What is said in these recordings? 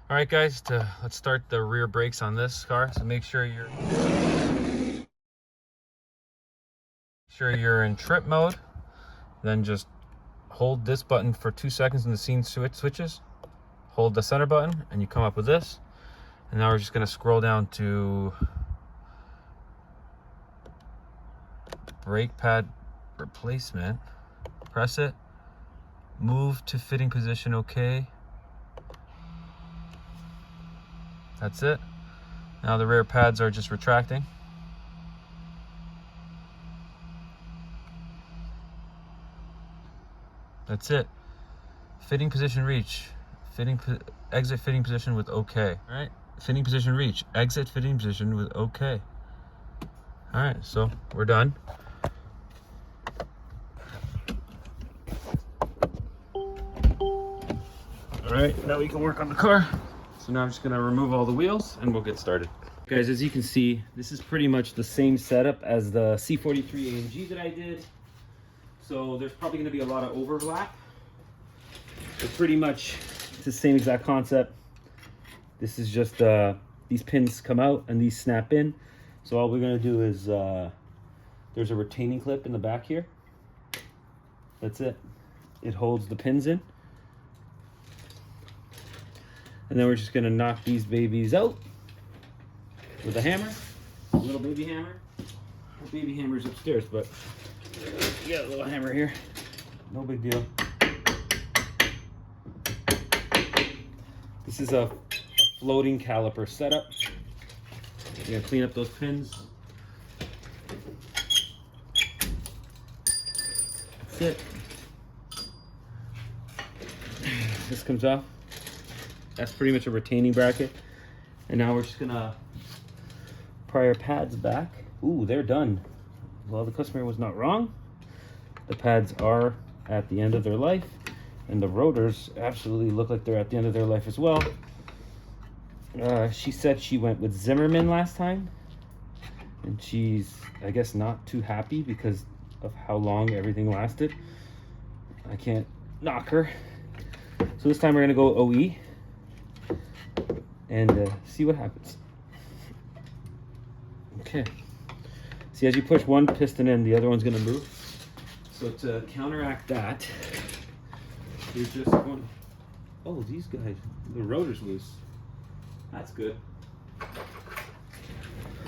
All right, guys, let's start the rear brakes on this car. So make sure you're in trip mode. Then just hold this button for 2 seconds and the scene switches. Hold the center button and you come up with this. And now we're just gonna scroll down to brake pad replacement. Press it. Move to fitting position, okay. That's it. Now the rear pads are just retracting. That's it. Fitting position reach. Exit fitting position with okay. All right. Fitting position reach. Exit fitting position with okay. All right. So we're done. All right. Now we can work on the car. So now I'm just gonna remove all the wheels and we'll get started. Guys, as you can see, this is pretty much the same setup as the C43 AMG that I did. So there's probably gonna be a lot of overlap. But pretty much it's the same exact concept. This is just, these pins come out and these snap in. So all we're gonna do is, there's a retaining clip in the back here. That's it. It holds the pins in. And then we're just gonna knock these babies out with a hammer, a little baby hammer. The baby hammer's upstairs, but we got a little hammer here. No big deal. This is a floating caliper setup. We're gonna clean up those pins. That's it. This comes off. That's pretty much a retaining bracket. And now we're just gonna pry our pads back. Ooh, they're done. Well, the customer was not wrong. The pads are at the end of their life, and the rotors absolutely look like they're at the end of their life as well. She said she went with Zimmerman last time, and she's, I guess, not too happy because of how long everything lasted. I can't knock her. So this time we're gonna go OE and see what happens. Okay. See, as you push one piston in, the other one's gonna move. So to counteract that, you're just going, oh, these guys, the rotor's loose. That's good.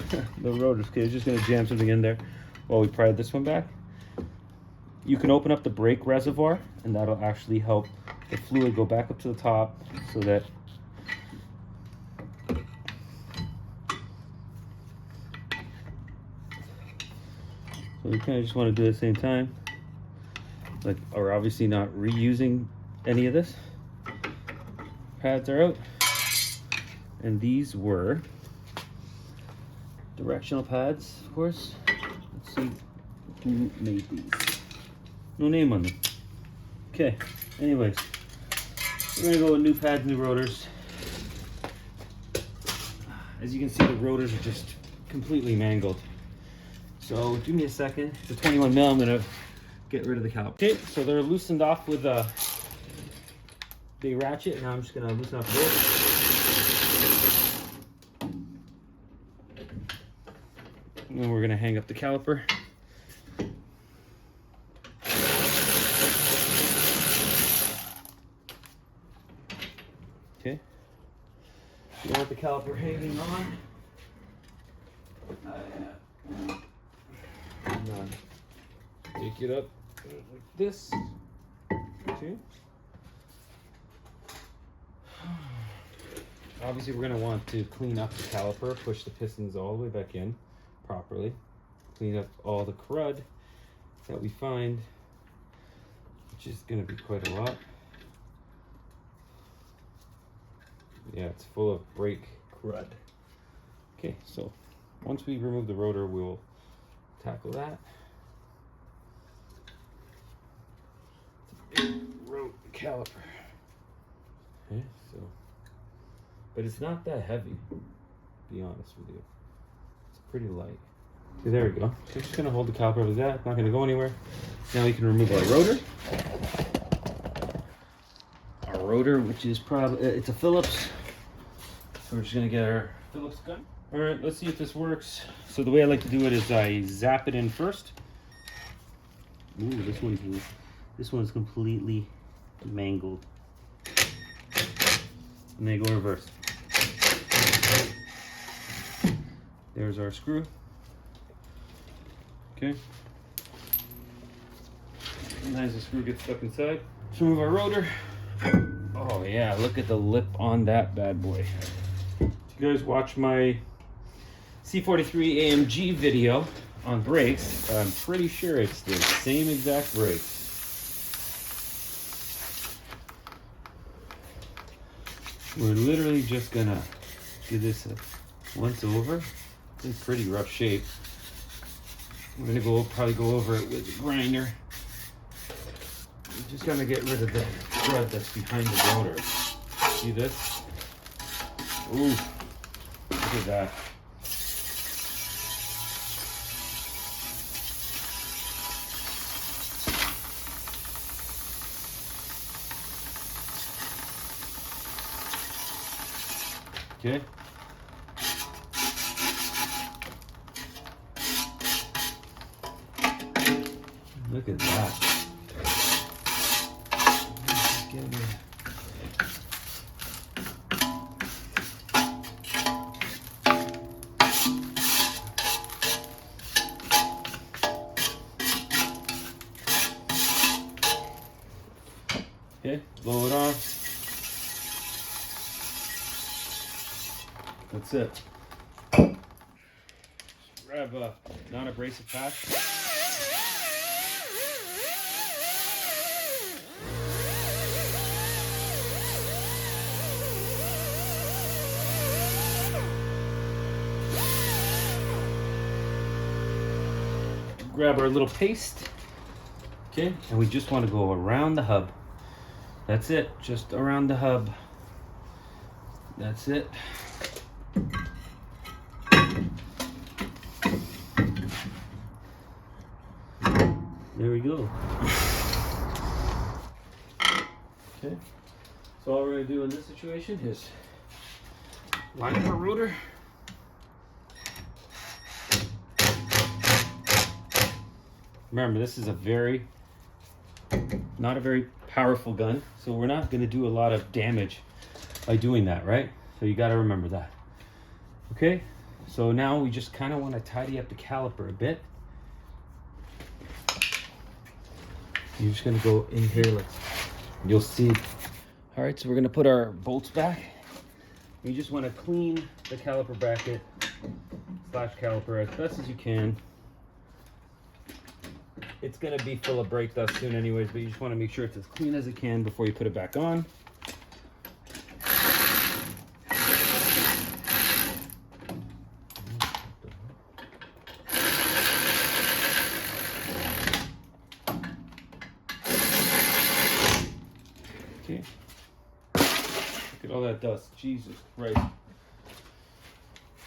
The rotor's okay. It's just gonna jam something in there while we pry this one back. You can open up the brake reservoir, and that'll actually help the fluid go back up to the top so that so we kind of just want to do it at the same time. Like, we're obviously not reusing any of this. Pads are out. And these were directional pads, of course. Let's see who made these. No name on them. Okay, anyways. We're gonna go with new pads, new rotors. As you can see, the rotors are just completely mangled. So give me a second. It's a 21 mil. I'm gonna get rid of the caliper. Okay, so they're loosened off with a big ratchet. Now I'm just gonna loosen up this. And then we're gonna hang up the caliper. Okay. You want the caliper hanging on. Take it up like this. Okay. Obviously, we're going to want to clean up the caliper, push the pistons all the way back in properly, clean up all the crud that we find, which is going to be quite a lot. Yeah, it's full of brake crud. Okay, so once we remove the rotor, we'll tackle that. Road caliper. Okay, so, but it's not that heavy, to be honest with you. It's pretty light. Okay, there we go. So I'm just gonna hold the caliper like that. It's not gonna go anywhere. Now we can remove our rotor. Our rotor, which is probably, it's a Phillips So we're just gonna get our Phillips gun. All right, let's see if this works. So the way I like to do it is I zap it in first. Ooh, this one's completely mangled. And then go reverse. There's our screw. Okay. Sometimes the screw gets stuck inside. Let's remove our rotor. Oh yeah, look at the lip on that bad boy. If you guys watch my C43 AMG video on brakes, I'm pretty sure it's the same exact brakes. We're literally just gonna do this once over. It's in pretty rough shape. We're gonna probably go over it with a grinder. We're just gonna get rid of the thread that's behind the rotor. See this? Ooh, look at that. Okay. Look at that. Okay, blow it off. That's it. Just grab a non-abrasive patch. Grab our little paste. Okay, and we just want to go around the hub. That's it, just around the hub. That's it. There we go. Okay, so all we're going to do in this situation is line up our rotor. Remember, this is not a very powerful gun, so we're not going to do a lot of damage by doing that, right? So you got to remember that. Okay, so now we just kind of want to tidy up the caliper a bit. You're just going to go in here, you'll see. All right, so we're going to put our bolts back. You just want to clean the caliper bracket / caliper as best as you can. It's going to be full of brake dust soon anyways, but you just want to make sure it's as clean as it can before you put it back on. Okay. Look at all that dust. Jesus Christ.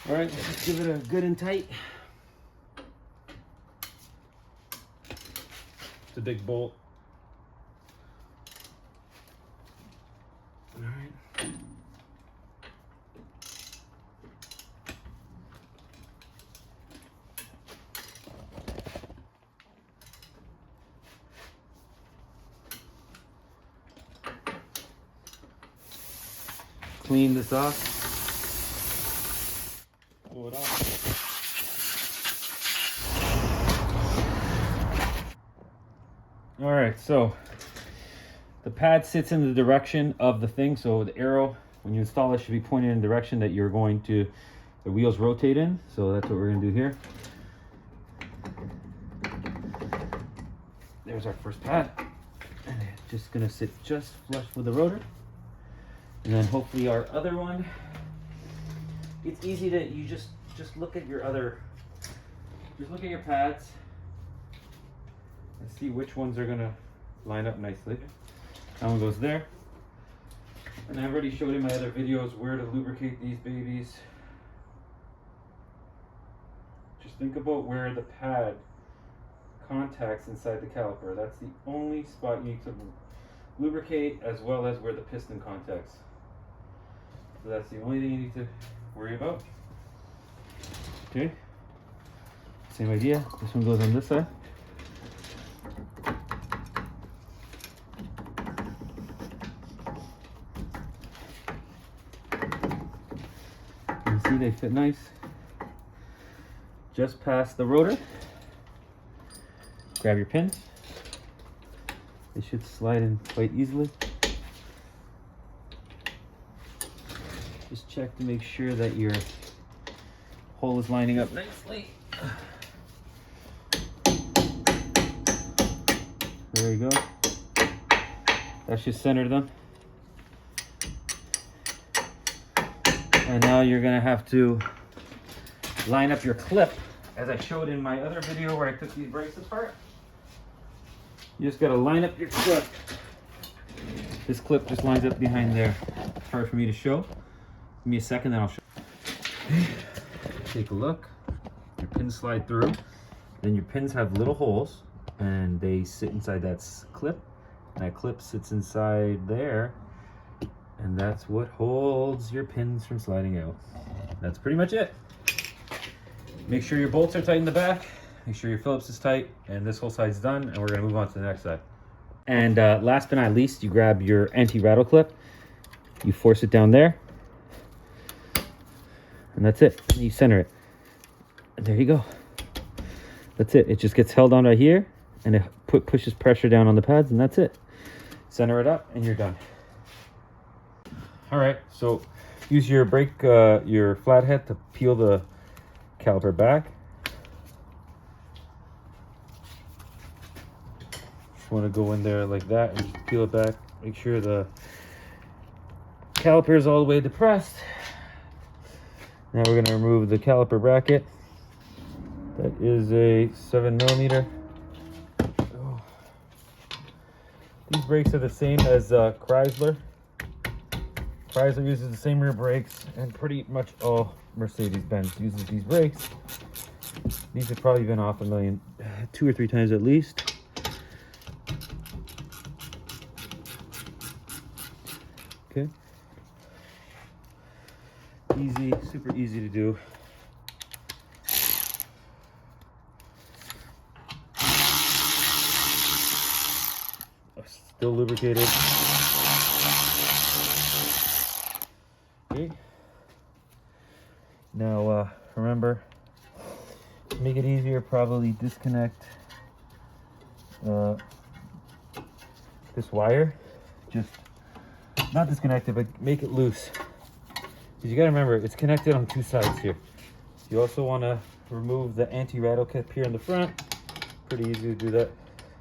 All right, let's just give it a good and tight. It's a big bolt. All right. Clean this off. Pull it off. All right, so the pad sits in the direction of the thing, so the arrow, when you install it, should be pointed in the direction that you're going to, the wheels rotate in. So that's what we're going to do here. There's our first pad, and it's just going to sit just flush with the rotor. And then hopefully our other one, it's easy to, you just look at your pads and see which ones are gonna line up nicely. That one goes there. And I've already showed in my other videos where to lubricate these babies. Just think about where the pad contacts inside the caliper. That's the only spot you need to lubricate, as well as where the piston contacts. So that's the only thing you need to worry about. Okay. Same idea. This one goes on this side. You see they fit nice. Just past the rotor. Grab your pins. They should slide in quite easily. Just check to make sure that your hole is lining up nicely. There you go. That should center them. And now you're gonna have to line up your clip, as I showed in my other video where I took these brakes apart. You just gotta line up your clip. This clip just lines up behind there. It's hard for me to show. Give me a second, then I'll show. Take a look. Your pins slide through. Then your pins have little holes, and they sit inside that clip. That clip sits inside there, and that's what holds your pins from sliding out. That's pretty much it. Make sure your bolts are tight in the back. Make sure your Phillips is tight, and this whole side's done, and we're gonna move on to the next side. And last but not least, you grab your anti-rattle clip, you force it down there, and that's it. And you center it, and there you go. That's it. It just gets held on right here, and it pushes pressure down on the pads, and that's it. Center it up, and you're done. All right, so use your brake, your flathead to peel the caliper back. Just want to go in there like that and just peel it back. Make sure the caliper is all the way depressed. Now we're going to remove the caliper bracket. That is a 7mm. Oh. These brakes are the same as Chrysler. Chrysler uses the same rear brakes, and pretty much all Mercedes-Benz uses these brakes. These have probably been off 2 or 3 times at least. Okay. Easy, super easy to do. Still lubricated. Okay. Now remember, to make it easier, probably disconnect this wire. Just not disconnect it, but make it loose. Because you gotta remember, it's connected on 2 sides here. You also want to remove the anti-rattle clip here in the front. Pretty easy to do that.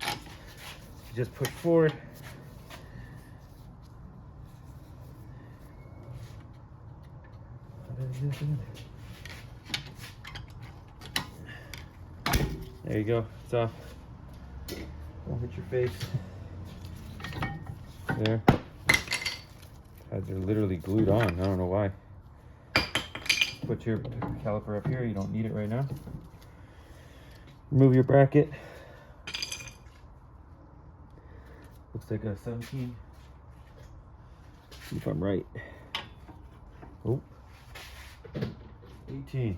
You just push forward. There you go. It's off. Don't hit your face. There. Pads are literally glued on. I don't know why. Put your caliper up here. You don't need it right now. Remove your bracket. Looks like a 17. See if I'm right. Oh. 18.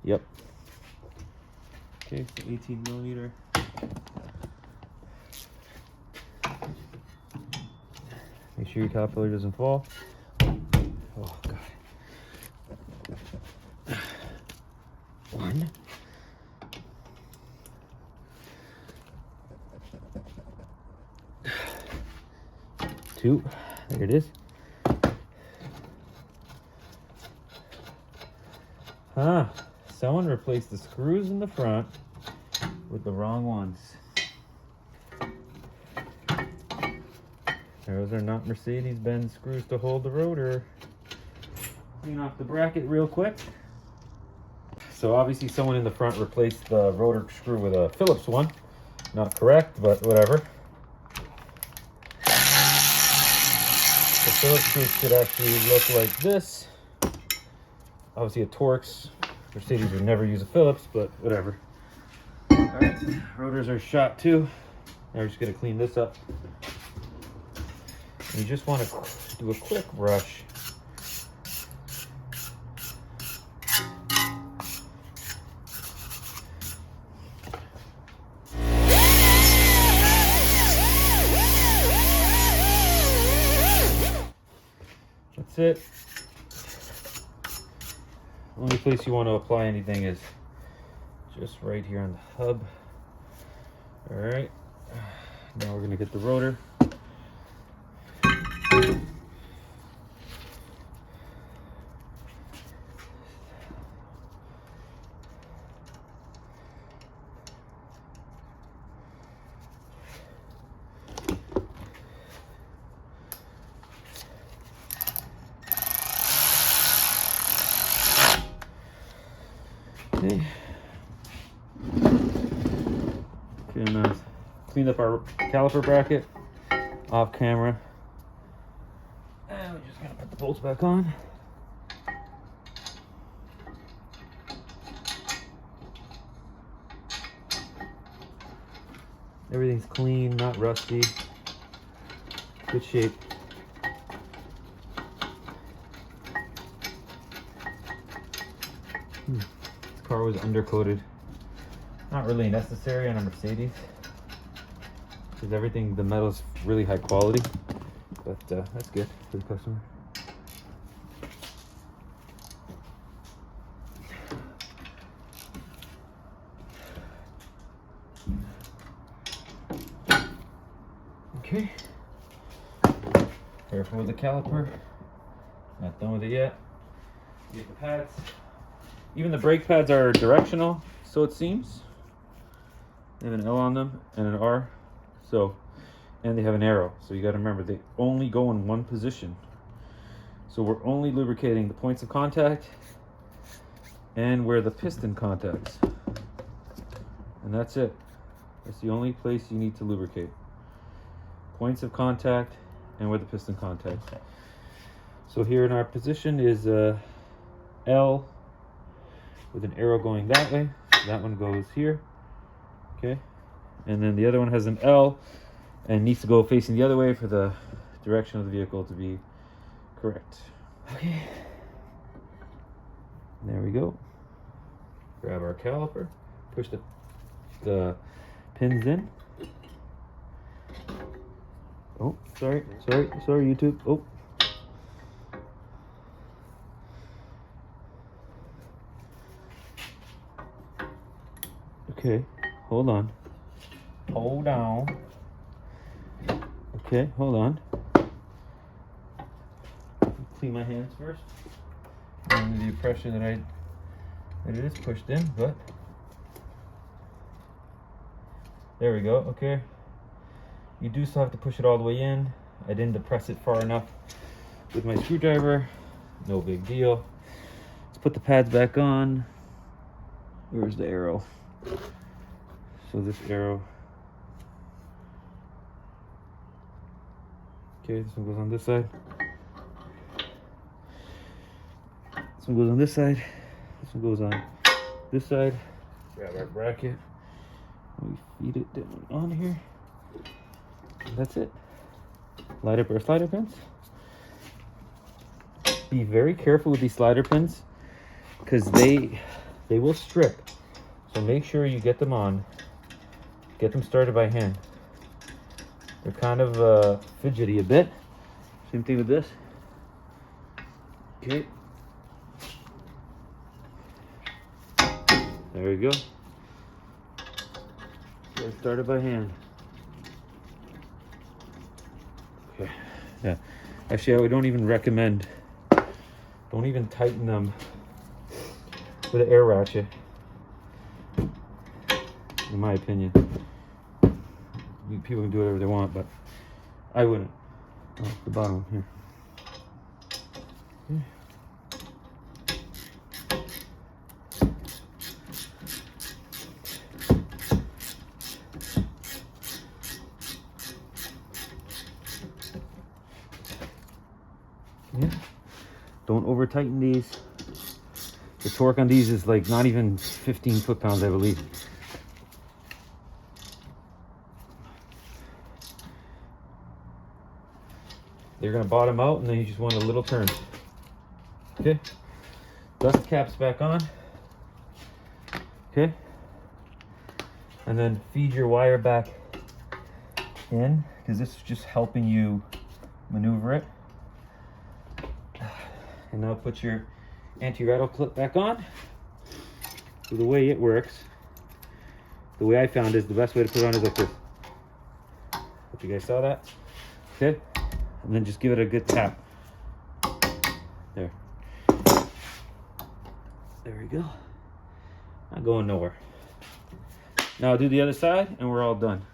Yep. Okay, so 18mm. Make sure your caterpillar doesn't fall. Oh god. 1. 2. There it is. Someone replaced the screws in the front with the wrong ones. Those are not Mercedes-Benz screws to hold the rotor. Clean off the bracket real quick. So obviously someone in the front replaced the rotor screw with a Phillips one. Not correct, but whatever. The Phillips screw should actually look like this. Obviously a Torx. Mercedes would never use a Phillips, but whatever. Alright, rotors are shot too. Now we're just going to clean this up. And you just want to do a quick brush That's it. Only place you want to apply anything is just right here on the hub. All right, now we're gonna get the rotor. Okay. Gonna clean up our caliper bracket off camera. And we're just gonna put the bolts back on. Everything's clean, not rusty. Good shape. This car was undercoated. Not really necessary on a Mercedes, because everything, the metal's really high quality, but that's good for the customer. Okay, careful with the caliper, not done with it yet. Get the pads. Even the brake pads are directional, so it seems. They have an L on them and an R, so, and they have an arrow, so you got to remember they only go in one position. So we're only lubricating the points of contact and where the piston contacts, and that's it. That's the only place you need to lubricate. Points of contact and where the piston contacts. So here in our position is L with an arrow going that way. That one goes here. Okay, and then the other one has an L and needs to go facing the other way for the direction of the vehicle to be correct. Okay, there we go. Grab our caliper, push the pins in. Oh, sorry YouTube. Oh, okay. Hold on. Hold on. Okay, hold on. Clean my hands first. I'm under the impression that it is pushed in, but there we go. Okay. You do still have to push it all the way in. I didn't depress it far enough with my screwdriver. No big deal. Let's put the pads back on. Where's the arrow? So this arrow, okay, this one goes on this side. This one goes on this side. This one goes on this side. Grab our bracket. We feed it down on here. And that's it. Light up our slider pins. Be very careful with these slider pins because they will strip. So make sure you get them on. Get them started by hand. They're kind of fidgety a bit. Same thing with this. Okay. There we go. Get it started by hand. Okay. Yeah. Actually, I don't even recommend. Don't even tighten them with an air ratchet. In my opinion. People can do whatever they want, but I wouldn't. Oh, the bottom here. Yeah. Don't over tighten these. The torque on these is like not even 15 foot-pounds, I believe. They're gonna bottom out and then you just want a little turn. Okay, dust caps back on. Okay, and then feed your wire back in because this is just helping you maneuver it. And now put your anti-rattle clip back on. So the way it works, the way I found is the best way to put it on is like this. Hope you guys saw that. Okay, and then just give it a good tap. There. There we go. Not going nowhere. Now I'll do the other side and we're all done.